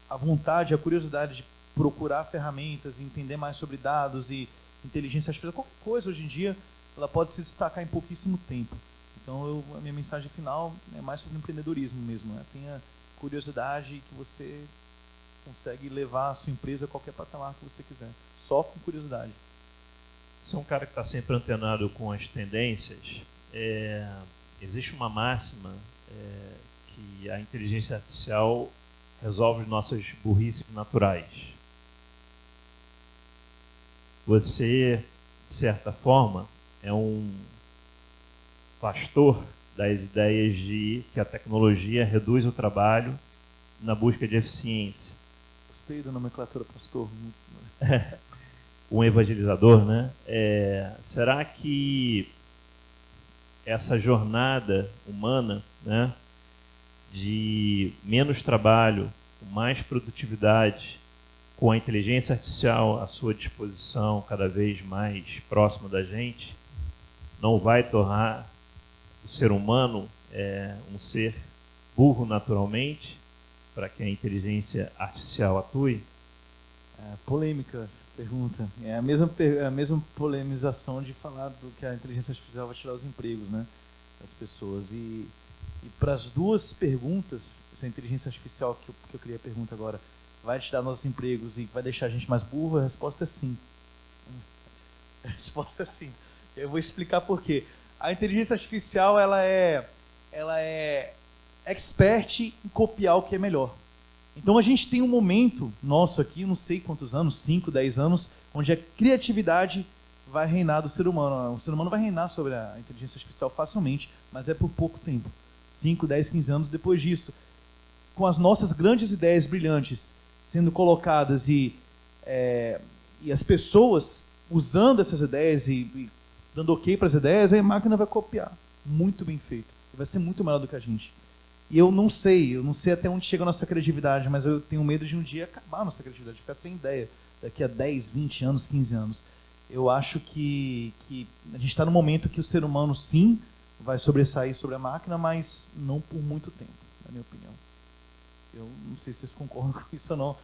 a vontade, a curiosidade de procurar ferramentas, entender mais sobre dados e inteligência artificial, qualquer coisa hoje em dia, ela pode se destacar em pouquíssimo tempo. Então, a minha mensagem final é mais sobre empreendedorismo mesmo, né? Tenha curiosidade que você consegue levar a sua empresa a qualquer patamar que você quiser, só com curiosidade. Você é um cara que está sempre antenado com as tendências. Existe uma máxima que a inteligência artificial resolve nossas burrices naturais. Você, de certa forma, é um pastor das ideias de que a tecnologia reduz o trabalho na busca de eficiência. Gostei da nomenclatura, pastor. Um evangelizador, né? Será que essa jornada humana, né, de menos trabalho, mais produtividade, com a inteligência artificial à sua disposição, cada vez mais próxima da gente, não vai tornar o ser humano um ser burro naturalmente, para que a inteligência artificial atue? Polêmica essa pergunta. É a mesma polemização de falar do que a inteligência artificial vai tirar os empregos, né, das pessoas. E para as duas perguntas, essa inteligência artificial que eu queria a pergunta agora, vai tirar nossos empregos e vai deixar a gente mais burro? A resposta é sim. A resposta é sim. Eu vou explicar por quê. A inteligência artificial ela é expert em copiar o que é melhor. Então a gente tem um momento nosso aqui, não sei quantos anos, 5, 10 anos, onde a criatividade vai reinar do ser humano. O ser humano vai reinar sobre a inteligência artificial facilmente, mas é por pouco tempo. 5, 10, 15 anos depois disso. Com as nossas grandes ideias brilhantes sendo colocadas e as pessoas usando essas ideias e dando ok para as ideias, a máquina vai copiar. Muito bem feito. Vai ser muito melhor do que a gente. E eu não sei até onde chega a nossa criatividade, mas eu tenho medo de um dia acabar a nossa criatividade, ficar sem ideia, daqui a 10, 20 anos, 15 anos. Eu acho que a gente está no momento que o ser humano, sim, vai sobressair sobre a máquina, mas não por muito tempo, na minha opinião. Eu não sei se vocês concordam com isso ou não.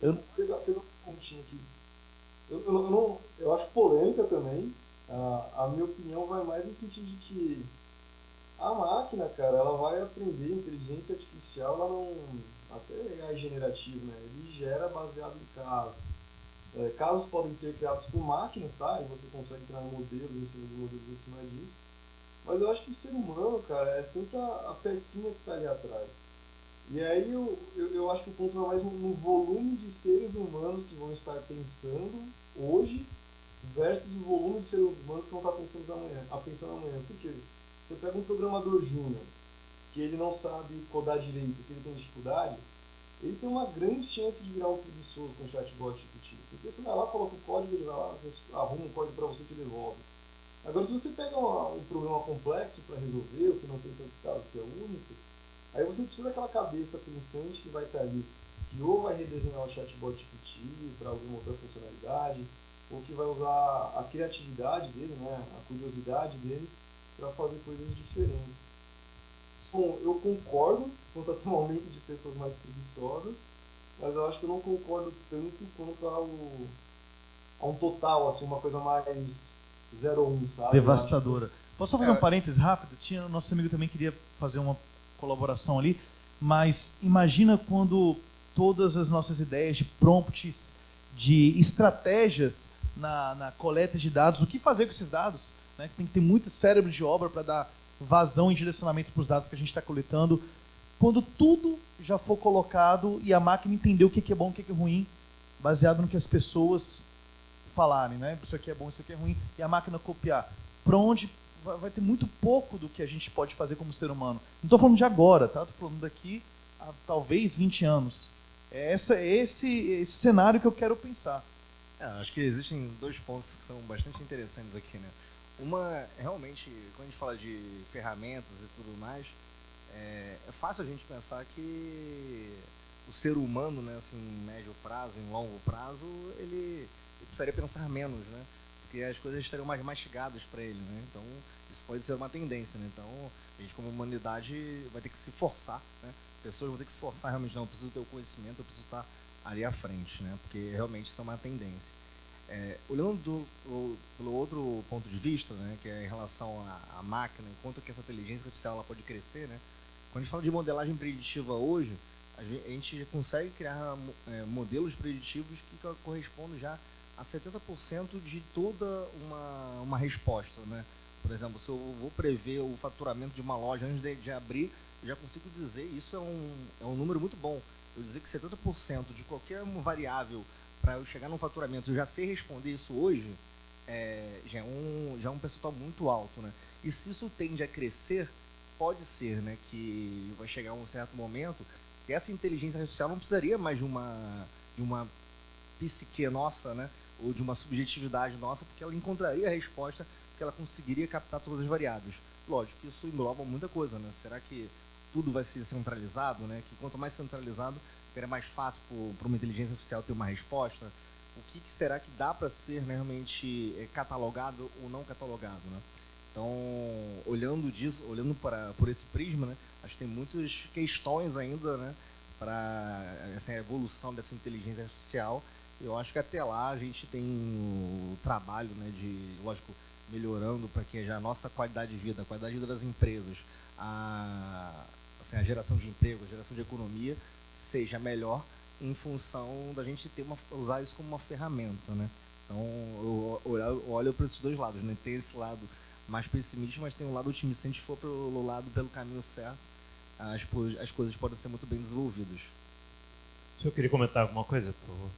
Teve um pontinho aqui. Eu acho polêmica também. A minha opinião vai mais no sentido de que a máquina, cara, ela vai aprender inteligência artificial, ela não... Até AI generativo, né? Ele gera baseado em casos. Casos podem ser criados por máquinas, tá? E você consegue criar modelos em cima de modelos em cima disso. Mas eu acho que o ser humano, cara, é sempre a pecinha que tá ali atrás. E aí eu acho que o ponto vai mais no volume de seres humanos que vão estar pensando hoje versus o volume de seres humanos que vão estar pensando amanhã. Por quê? Você pega um programador júnior, que ele não sabe codar direito, que ele tem dificuldade, ele tem uma grande chance de virar um preguiçoso com o chatbot GPT. Porque você vai lá, coloca o código, ele vai lá, arruma um código para você e te devolve. Agora, se você pega um problema complexo para resolver, ou que não tem tanto caso, que é único, aí você precisa daquela cabeça pensante que vai estar ali, que ou vai redesenhar o chatbot GPT para alguma outra funcionalidade, ou que vai usar a criatividade dele, né, a curiosidade dele, para fazer coisas diferentes. Bom, eu concordo quanto a ter um aumento de pessoas mais preguiçosas, mas eu acho que eu não concordo tanto quanto a um total, assim, uma coisa mais 0 ou 1, sabe? Devastadora. Posso só fazer um parênteses rápido? Nosso amigo também queria fazer uma colaboração ali, mas imagina quando todas as nossas ideias de prompts, de estratégias na coleta de dados, o que fazer com esses dados, né? Tem que ter muito cérebro de obra para dar vazão e direcionamento para os dados que a gente está coletando. Quando tudo já for colocado e a máquina entender o que é bom, o que é ruim, baseado no que as pessoas falarem, né? Isso aqui é bom, isso aqui é ruim, e a máquina copiar. Para onde vai ter muito pouco do que a gente pode fazer como ser humano. Não estou falando de agora, tá? Estou falando daqui a talvez 20 anos. É esse cenário que eu quero pensar. Acho que existem 2 pontos que são bastante interessantes aqui, né? Uma, realmente, quando a gente fala de ferramentas e tudo mais, é fácil a gente pensar que o ser humano, né, assim, em médio prazo, em longo prazo, ele precisaria pensar menos, né? Porque as coisas estariam mais mastigadas para ele, né? Então, isso pode ser uma tendência, né? Então, a gente como humanidade vai ter que se forçar, né? Pessoas vão ter que se forçar realmente, não, eu preciso ter o conhecimento, eu preciso estar ali à frente, né? Porque realmente isso é uma tendência. Olhando pelo outro ponto de vista, né, que é em relação à máquina, enquanto que essa inteligência artificial ela pode crescer, né? Quando a gente fala de modelagem preditiva hoje, a gente consegue criar modelos preditivos que correspondem já a 70% de toda uma resposta, né? Por exemplo, se eu vou prever o faturamento de uma loja antes de abrir, eu já consigo dizer, isso é um número muito bom, eu dizer que 70% de qualquer variável para eu chegar num faturamento, eu já sei responder isso hoje, já é um percentual muito alto, né? E se isso tende a crescer, pode ser, né, que vai chegar um certo momento que essa inteligência artificial não precisaria mais de uma psique nossa, né, ou de uma subjetividade nossa, porque ela encontraria a resposta, porque ela conseguiria captar todas as variáveis. Lógico que isso engloba muita coisa, né? Será que tudo vai ser centralizado, né? Que quanto mais centralizado, é mais fácil para uma inteligência artificial ter uma resposta? O que será que dá para ser, né, realmente catalogado ou não catalogado, né? Então, olhando por esse prisma, né, acho que tem muitas questões ainda, né, para essa evolução dessa inteligência artificial. Eu acho que até lá a gente tem o trabalho, né, lógico, melhorando para que a nossa qualidade de vida, a qualidade de vida das empresas, a geração de emprego, a geração de economia seja melhor em função da gente usar isso como uma ferramenta, né? Então, eu olho para esses 2 lados, né? Tem esse lado mais pessimista, mas tem um lado otimista. Se a gente for pelo caminho certo, as coisas podem ser muito bem desenvolvidas. O senhor queria comentar alguma coisa, por favor?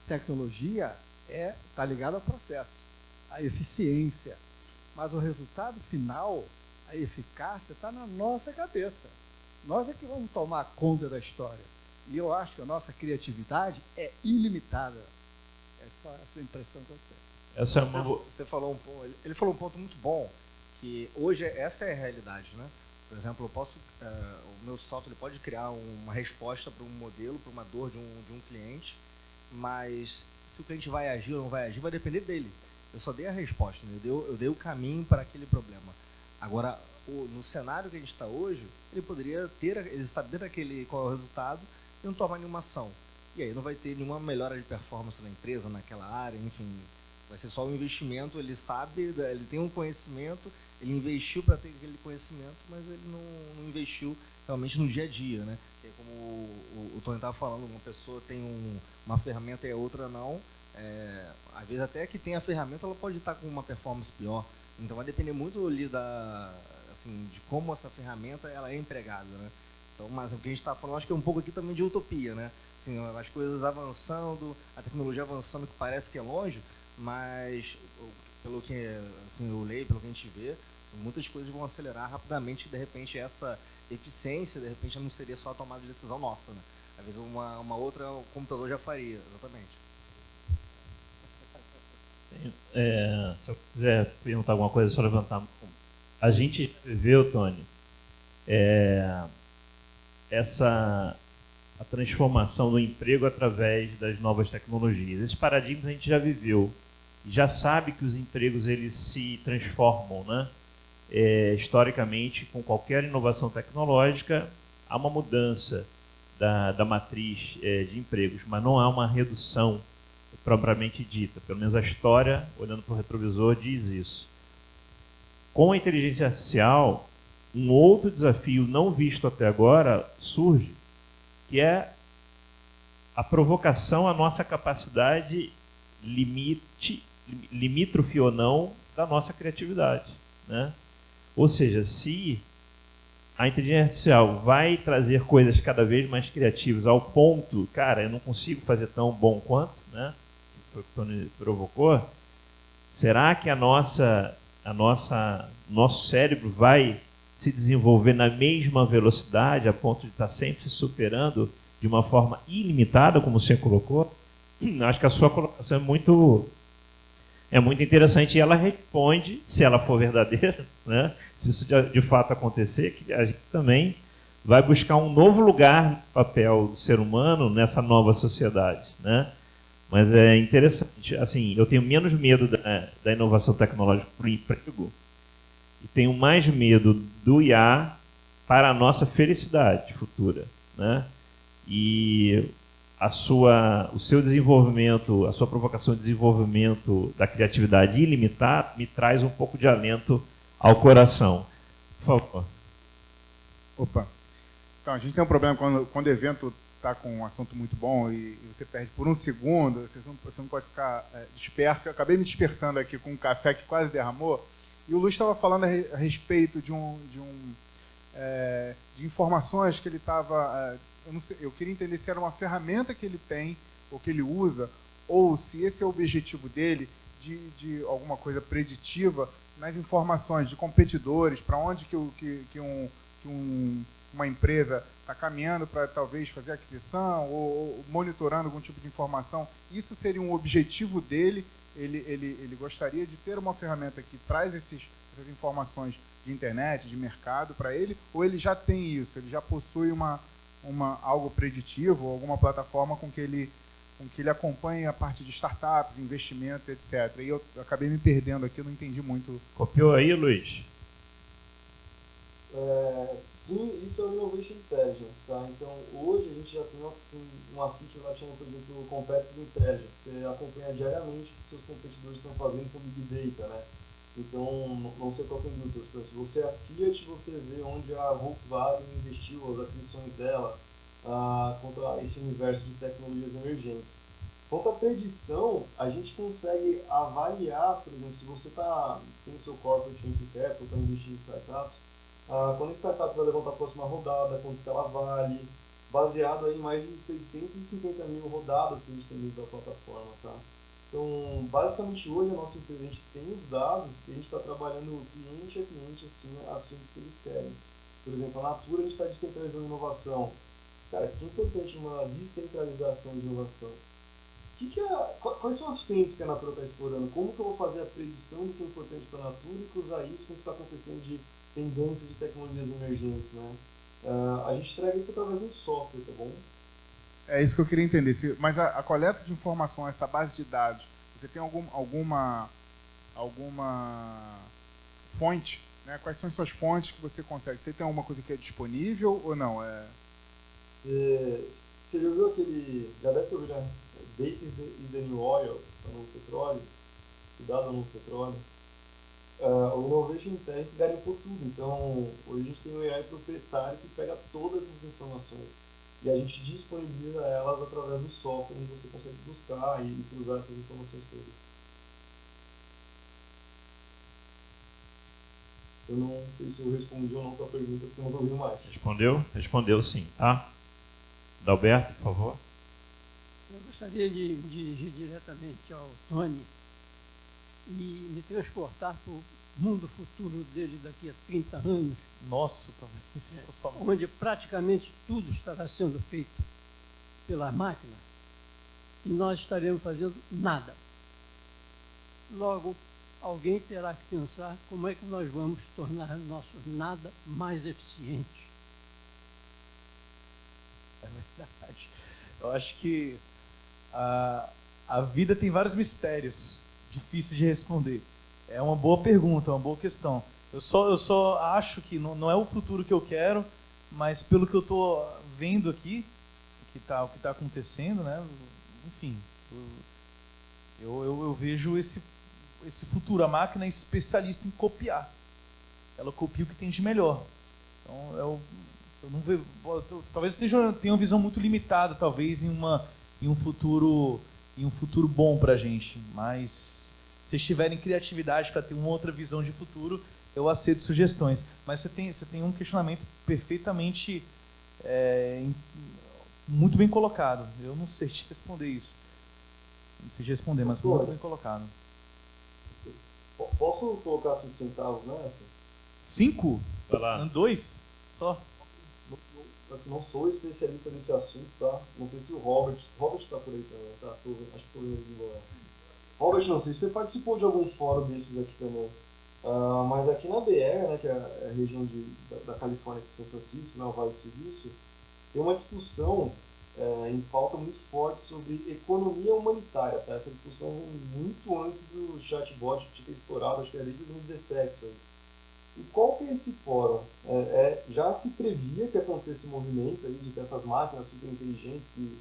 Tecnologia está ligada ao processo, à eficiência, mas o resultado final, a eficácia, está na nossa cabeça. Nós é que vamos tomar conta da história. E eu acho que a nossa criatividade é ilimitada. É só essa impressão que eu tenho. Ele falou um ponto muito bom, que hoje essa é a realidade, né? Por exemplo, o meu software ele pode criar uma resposta para um modelo, para uma dor de um cliente, mas se o cliente vai agir ou não vai agir, vai depender dele. Eu só dei a resposta, né? Eu dei o caminho para aquele problema. Agora, no cenário que a gente está hoje, ele poderia saber qual é o resultado e não tomar nenhuma ação. E aí não vai ter nenhuma melhora de performance na empresa, naquela área, enfim. Vai ser só um investimento, ele sabe, ele tem um conhecimento, ele investiu para ter aquele conhecimento, mas ele não investiu realmente no dia a dia, né? Que é como o Tony estava falando, uma pessoa tem uma ferramenta e a outra não. Às vezes até que tem a ferramenta, ela pode estar com uma performance pior. Então vai depender muito ali de como essa ferramenta ela é empregada, né? Então, mas o que a gente está falando, acho que é um pouco aqui também de utopia, né? Assim, as coisas avançando, a tecnologia avançando, que parece que é longe, mas pelo que assim, eu leio, pelo que a gente vê, assim, muitas coisas vão acelerar rapidamente e, de repente, essa eficiência, de repente, não seria só a tomada de decisão nossa, né? Às vezes uma outra, o computador já faria, exatamente. Se eu quiser perguntar alguma coisa, é só levantar a mão. A gente viveu, Tony, a transformação do emprego através das novas tecnologias. Esses paradigmas a gente já viveu. Já sabe que os empregos eles se transformam, né? Historicamente, com qualquer inovação tecnológica, há uma mudança da matriz de empregos, mas não há uma redução propriamente dita. Pelo menos a história, olhando para o retrovisor, diz isso. Com a inteligência artificial, um outro desafio não visto até agora surge, que é a provocação à nossa capacidade limítrofe ou não da nossa criatividade, né? Ou seja, se a inteligência artificial vai trazer coisas cada vez mais criativas ao ponto, cara, eu não consigo fazer tão bom quanto, né? Foi o que o Tony provocou. Será que nosso cérebro vai se desenvolver na mesma velocidade, a ponto de estar sempre se superando de uma forma ilimitada, como você colocou? Acho que a sua colocação é muito interessante e ela responde, se ela for verdadeira, né? Se isso de fato acontecer, que a gente também vai buscar um novo lugar no papel do ser humano nessa nova sociedade, né? Mas é interessante, assim, eu tenho menos medo da inovação tecnológica para o emprego e tenho mais medo do IA para a nossa felicidade futura, né? E o seu desenvolvimento, a sua provocação de desenvolvimento da criatividade ilimitada me traz um pouco de alento ao coração. Por favor. Opa. Então, a gente tem um problema quando o evento está com um assunto muito bom e você perde por um segundo, você não pode ficar disperso. Eu acabei me dispersando aqui com um café que quase derramou, e o Luiz estava falando a respeito de informações que ele estava... eu queria entender se era uma ferramenta que ele tem, ou que ele usa, ou se esse é o objetivo dele, de alguma coisa preditiva nas informações de competidores, para onde uma empresa está caminhando para talvez fazer aquisição, ou monitorando algum tipo de informação. Isso seria um objetivo dele? Ele gostaria de ter uma ferramenta que traz essas informações de internet, de mercado para ele, ou ele já tem isso, ele já possui algo preditivo, alguma plataforma com que ele acompanhe a parte de startups, investimentos, etc. E eu acabei me perdendo aqui, eu não entendi muito. Copiou aí, Luiz? Sim, isso é o Innovation Intelligence, tá? Então, hoje a gente já tem uma feature lá, chama, por exemplo, o Competitive Intelligence. Você acompanha diariamente o que seus competidores estão fazendo com Big Data, né? Então, não sei qual é a indústria, se você é a Fiat, você vê onde a Volkswagen investiu, as aquisições dela, quanto a esse universo de tecnologias emergentes. Quanto à predição, a gente consegue avaliar, por exemplo, se você tem o seu corporate venture capital, está investindo em startups, quando a startup vai levantar a próxima rodada, quanto que ela vale, baseado aí em mais de 650 mil rodadas que a gente tem dentro da plataforma, tá? Então, basicamente hoje a nossa empresa, a gente tem os dados e a gente está trabalhando cliente a cliente, assim, as frentes que eles querem. Por exemplo, a Natura, a gente está descentralizando inovação. Cara, o que é importante numa descentralização de inovação? Quais são as frentes que a Natura está explorando? Como que eu vou fazer a predição do que é importante para a Natura e cruzar isso com o que está acontecendo de tendências de tecnologias emergentes, né? A gente entrega isso através de um software, tá bom? É isso que eu queria entender. Mas a coleta de informação, essa base de dados, você tem alguma fonte, né? Quais são as suas fontes que você consegue? Você tem alguma coisa que é disponível ou não? Você já viu já deve ter ouvido, né? Data is the new oil, tá no petróleo, cuidado no petróleo. O Innovation Intelligence garimpou tudo, então hoje a gente tem um AI proprietário que pega todas essas informações e a gente disponibiliza elas através do software onde você consegue buscar e cruzar essas informações todas. Eu não sei se eu respondi ou não a tua pergunta, porque eu não estou ouvindo mais. Respondeu? Respondeu sim, tá? Dalberto, por favor. Eu gostaria de dirigir diretamente ao Tony. e me transportar para o mundo futuro dele daqui a 30 anos, Nossa, talvez. onde praticamente tudo estará sendo feito pela máquina e nós estaremos fazendo nada. Logo, alguém terá que pensar como é que nós vamos tornar nosso nada mais eficiente. É verdade. Eu acho que a vida tem vários mistérios difíceis de responder. É uma boa pergunta, é uma boa questão. Eu só acho que não é o futuro que eu quero, mas pelo que eu estou vendo aqui, o que tá acontecendo, né? Enfim, eu vejo esse futuro. A máquina é especialista em copiar. Ela copia o que tem de melhor. Então, eu não vejo. Talvez eu tenha uma visão muito limitada, talvez em um futuro bom para a gente. Mas se vocês tiverem criatividade para ter uma outra visão de futuro, eu aceito sugestões. Mas você tem um questionamento perfeitamente muito bem colocado. Eu não sei te responder isso. Não sei te responder, mas muito bem colocado. Posso colocar 5 centavos nessa? 5? Vai lá. 2? Só? Não sou especialista nesse assunto, tá? Não sei se o Robert tá por aí também, tá? Acho que tô vendo ele embora. Robert, não sei se você participou de algum fórum desses aqui também. Mas aqui na BR, né, que é a região da Califórnia de São Francisco, né, o Vale do Silício, tem uma discussão em pauta muito forte sobre economia humanitária, tá? Essa discussão vem muito antes do chatbot que tinha estourado, acho que era desde 2017 isso aí. E qual que é esse fórum? Já se previa que acontecesse esse movimento aí de que essas máquinas super inteligentes que,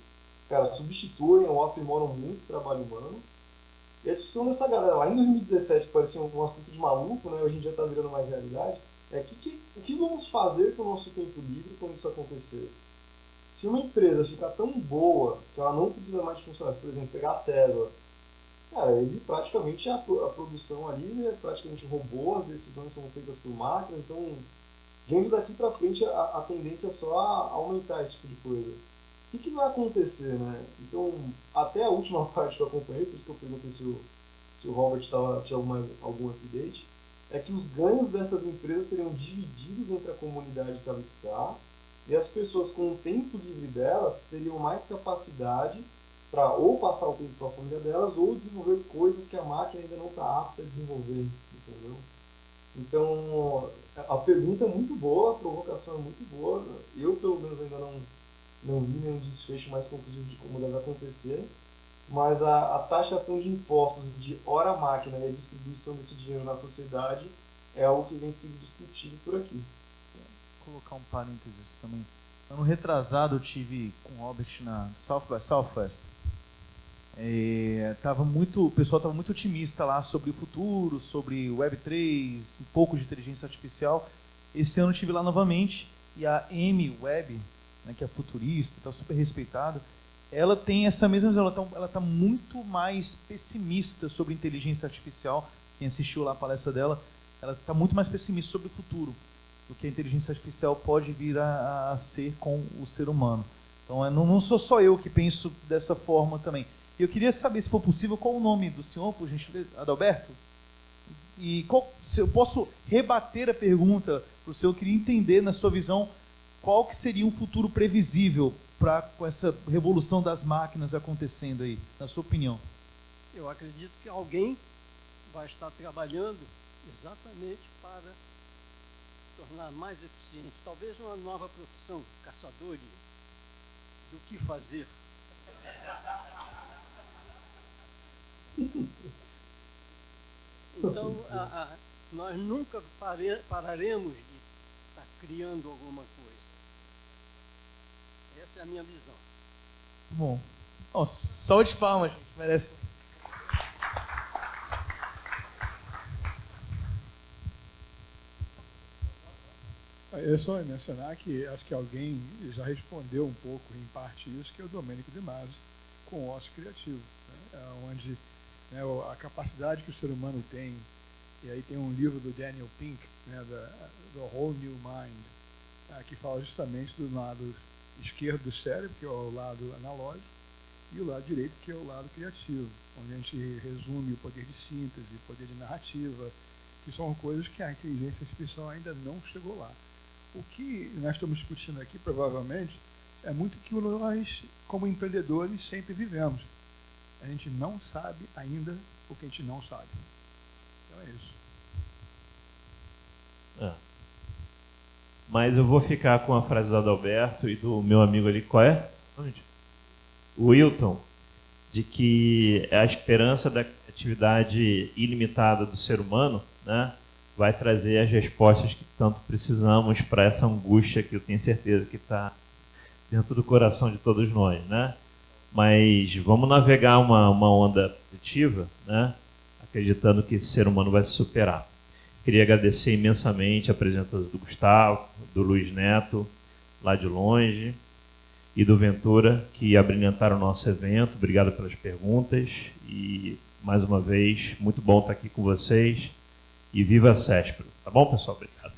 cara, substituem ou aprimoram muito o trabalho humano. E a discussão dessa galera lá em 2017, que parecia um assunto de maluco, né? Hoje em dia está virando mais realidade, o que vamos fazer com o nosso tempo livre quando isso acontecer? Se uma empresa ficar tão boa que ela não precisa mais de funcionários, por exemplo, pegar a Tesla, cara, ele praticamente, a produção ali é praticamente robô, as decisões são feitas por máquinas, então, vendo daqui para frente, a tendência é só a aumentar esse tipo de coisa. O que vai acontecer, né? Então, até a última parte que eu acompanhei, por isso que eu perguntei se o Robert tinha mais algum update, é que os ganhos dessas empresas seriam divididos entre a comunidade que ela está, e as pessoas com o tempo livre delas teriam mais capacidade para ou passar o tempo com a família delas ou desenvolver coisas que a máquina ainda não está apta a desenvolver, entendeu? Então, a pergunta é muito boa, a provocação é muito boa. Eu, pelo menos, ainda não vi nenhum desfecho mais conclusivo de como deve acontecer, mas a taxação de impostos de hora-máquina e a distribuição desse dinheiro na sociedade é algo que vem sendo discutido por aqui. Vou colocar um parênteses também. Ano retrasado eu tive com o Robert na South by Southwest. O pessoal estava muito otimista lá sobre o futuro, sobre Web3, um pouco de inteligência artificial. Esse ano eu estive lá novamente e a Amy Webb, né, que é futurista, está super respeitada, ela tem essa mesma visão, ela está muito mais pessimista sobre inteligência artificial. Quem assistiu lá a palestra dela, ela está muito mais pessimista sobre o futuro do que a inteligência artificial pode vir a ser com o ser humano. Então, não sou só eu que penso dessa forma também. E eu queria saber, se for possível, qual o nome do senhor, por gentileza, Adalberto? E se eu posso rebater a pergunta para o senhor, eu queria entender, na sua visão, qual que seria um futuro previsível com essa revolução das máquinas acontecendo aí, na sua opinião? Eu acredito que alguém vai estar trabalhando exatamente para tornar mais eficiente, talvez uma nova profissão, caçador do que fazer. Então, nós nunca pararemos de estar criando alguma coisa. Essa é a minha visão. Bom, salve de palmas, gente, merece. Eu só ia mencionar que acho que alguém já respondeu um pouco, em parte, isso, que é o Domênico De Masi, com o ócio criativo, né? Onde, né, a capacidade que o ser humano tem, e aí tem um livro do Daniel Pink, né, do Whole New Mind, que fala justamente do lado esquerdo do cérebro, que é o lado analógico, e o lado direito, que é o lado criativo, onde a gente resume o poder de síntese, o poder de narrativa, que são coisas que a inteligência artificial ainda não chegou lá. O que nós estamos discutindo aqui, provavelmente, é muito que nós, como empreendedores, sempre vivemos. A gente não sabe ainda o que a gente não sabe. Então é isso. Mas eu vou ficar com a frase do Adalberto e do meu amigo ali, qual é? O Wilton, de que a esperança da atividade ilimitada do ser humano, né, vai trazer as respostas que tanto precisamos para essa angústia que eu tenho certeza que está dentro do coração de todos nós, né? Mas vamos navegar uma onda positiva, né, acreditando que esse ser humano vai se superar. Queria agradecer imensamente a presença do Gustavo, do Luiz Neto, lá de longe, e do Ventura, que abrilhantaram o nosso evento. Obrigado pelas perguntas e, mais uma vez, muito bom estar aqui com vocês. E viva a CESPRO. Tá bom, pessoal? Obrigado.